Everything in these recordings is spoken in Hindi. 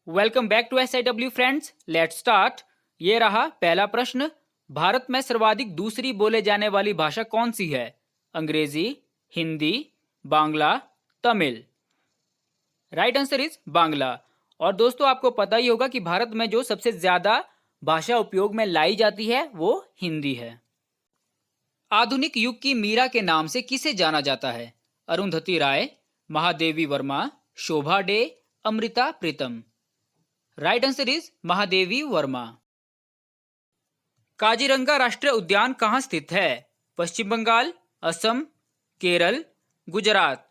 Welcome back to SIW friends, let's start. ये रहा पहला प्रश्न। भारत में सर्वाधिक दूसरी बोले जाने वाली भाषा कौन सी है? अंग्रेजी, Hindi, Bangla, Tamil. Right answer is Bangla. और दोस्तों आपको पता ही होगा कि भारत में जो सबसे ज्यादा भाषा उपयोग में लाई जाती है वो हिंदी है। आधुनिक युग की मीरा के नाम से किसे जाना जाता है? Arundhati Roy, Mahadevi Verma, Shobha De, Amrita Pritam. Right answer is Mahadevi Verma. Kaziranga राष्ट्रीय उद्यान कहाँ स्थित है? Paschim Bangal, Assam, Kerala, Gujarat.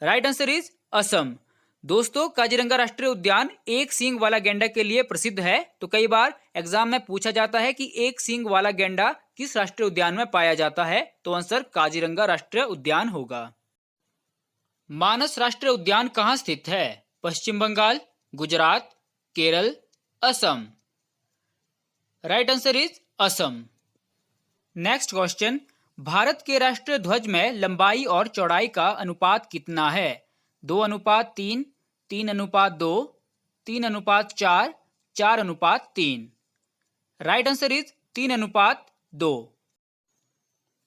Right answer is Assam. दोस्तों काजीरंगा राष्ट्रीय उद्यान एक सींग वाला गैंडा के लिए प्रसिद्ध है। तो कई बार एग्जाम में पूछा जाता है कि एक सींग वाला गैंडा किस राष्ट्रीय उद्यान में पाया जाता है? तो आंसर काजीरंगा राष्ट्रीय उद्यान होगा। मानस राष्ट्रीय उद्यान कहाँ स्थित है? Paschim Bangal, Gujarat, Kerala, Assam. Right answer is Assam. Next question, Bharat के राष्ट्रीय ध्वज में लंबाई और चौड़ाई का अनुपात कितना है? 2:3, 3:2, 3:4, 4:3। Right answer is 3:2।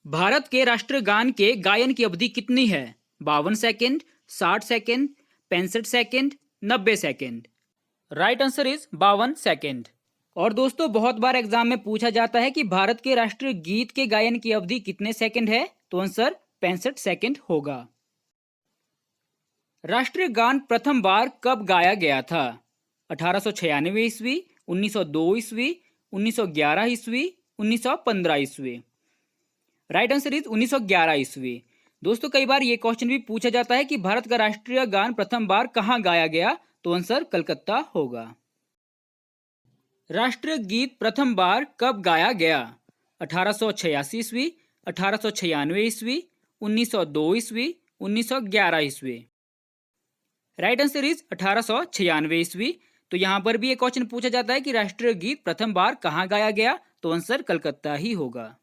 भारत के राष्ट्रीय गान के गायन की अवधि कितनी है? 52 second, 60 second, 65 second, 90 second. Right answer is 52 second. और दोस्तों बहुत बार एग्जाम में पूछा जाता है कि भारत के राष्ट्रीय गीत के गायन की अवधि कितने सेकंड है? तो आंसर 65 सेकंड होगा। राष्ट्रीय गान प्रथम बार कब गाया गया था? 1896 ईस्वी, 1902 ईस्वी, 1911 ईस्वी, 1915 ईस्वी। राइट आंसर इज 1911 ईस्वी। दोस्तों कई बार ये क्वेश्चन भी पूछा जाता है कि भारत का राष्ट्रीय गान प्रथम बार कहाँ गाया गया? तो आंसर कलकत्ता होगा। राष्ट्रीय गीत प्रथम बार कब गाया गया? 1886 ईस्वी, 1896 ईस्वी, 1902 ईस्वी, 1911 ईस्वी। राइट आंसर इज 1896 ईस्वी। तो यहां पर भी एक क्वेश्चन पूछा जाता है कि राष्ट्रीय गीत प्रथम बार कहां गाया गया? तो आंसर कलकत्ता ही होगा।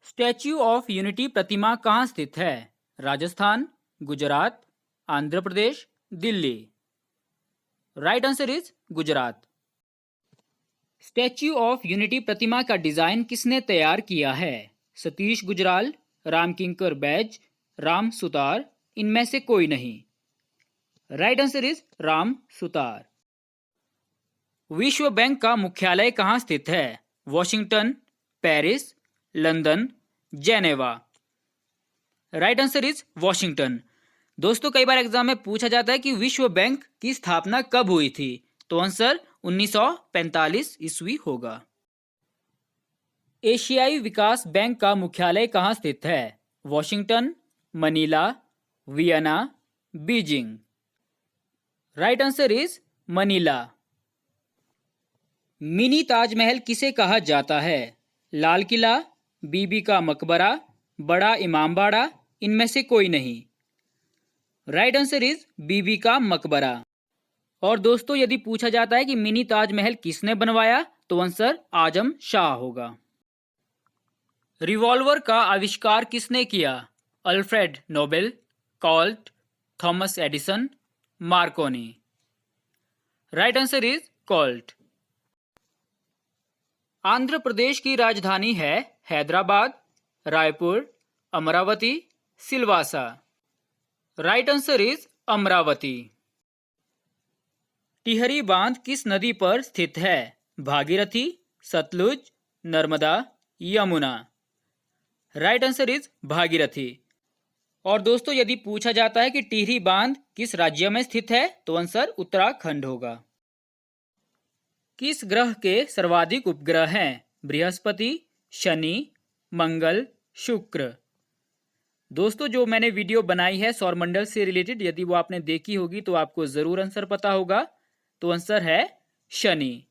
स्टैच्यू ऑफ यूनिटी प्रतिमा कहां स्थित है? Rajasthan, Gujarat, Andhra Pradesh, Delhi. Right answer is Gujarat. Statue of unity प्रतिमा का डिजाइन किसने तैयार किया है? सतीश गुजराल, रामकिंकर बैज, राम सुतार, इनमें से कोई नहीं। Right answer is Ram Sutar. विश्व बैंक का मुख्यालय कहां स्थित है? Washington, Paris, London, Geneva. Right answer is Washington. दोस्तों कई बार एग्जाम में पूछा जाता है कि विश्व बैंक की स्थापना कब हुई थी? तो आंसर 1945 ईस्वी होगा। एशियाई विकास बैंक का मुख्यालय कहां स्थित है? Washington, Manila, Vienna, Beijing. Right answer is Manila. Mini Taj Mahal किसे कहा जाता है? लाल किला, बीबी का मकबरा, बड़ा इमामबाड़ा, इनमें से कोई नहीं। राइट आंसर इज बीबी का मकबरा। और दोस्तों यदि पूछा जाता है कि मिनी ताजमहल किसने बनवाया? तो आंसर आजम शाह होगा। रिवॉल्वर का आविष्कार किसने किया? Alfred Nobel, Colt, Thomas Edison, Marconi. Right answer is Colt. Andhra Pradesh की राजधानी है Hyderabad, Raipur, Amaravati, Silvassa. Right answer is Amaravati. Tehri बांध किस नदी पर स्थित है? Bhagirathi, Sutlej, Narmada, Yamuna. Right answer is Bhagirathi. और दोस्तों यदि पूछा जाता है कि टिहरी बांध किस राज्य में स्थित है? तो आंसर उत्तराखंड होगा। किस ग्रह के सर्वाधिक उपग्रह हैं? बृहस्पति, शनि, मंगल, शुक्र। दोस्तों जो मैंने वीडियो बनाई है सौरमंडल से रिलेटेड, यदि वो आपने देखी होगी तो आपको जरूर आंसर पता होगा। तो आंसर है शनि।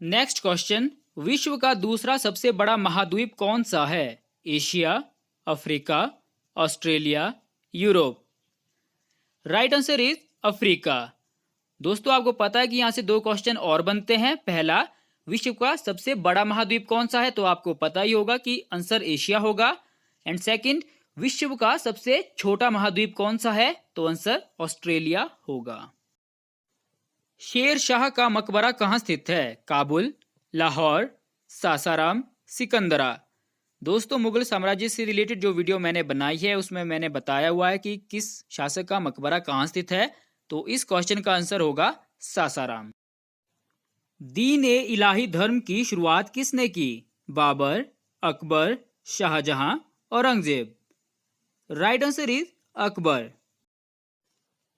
नेक्स्ट क्वेश्चन, विश्व का दूसरा सबसे बड़ा महाद्वीप कौन सा है? Asia, Africa, Australia, Europe. Right answer is Africa. दोस्तों आपको पता है कि यहां से दो क्वेश्चन और बनते हैं। पहला, विश्व का सबसे बड़ा महाद्वीप कौन सा है? तो आपको पता ही होगा कि आंसर एशिया होगा। एंड सेकंड, विश्व का सबसे छोटा महाद्वीप कौन सा है? तो आंसर ऑस्ट्रेलिया होगा। शेर शाह का मकबरा कहाँ स्थित है? काबुल, लाहौर, सासाराम, सिकंदरा। दोस्तों, मुगल साम्राज्य से रिलेटेड जो वीडियो मैंने बनाई है उसमें मैंने बताया हुआ है कि किस शासक का मकबरा कहाँ स्थित है, तो इस क्वेश्चन का आंसर होगा सासाराम। दीन ए इलाही धर्म की शुरुआत किसने की? Babar, Akbar, Shahjahan, Aurangzeb. Right answer is Akbar.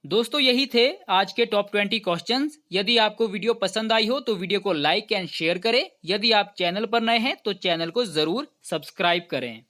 दोस्तों, यही थे आज के टॉप 20 क्वेश्चंस। यदि आपको वीडियो पसंद आई हो तो वीडियो को लाइक एंड शेयर करें। यदि आप चैनल पर नए हैं तो चैनल को जरूर सब्सक्राइब करें।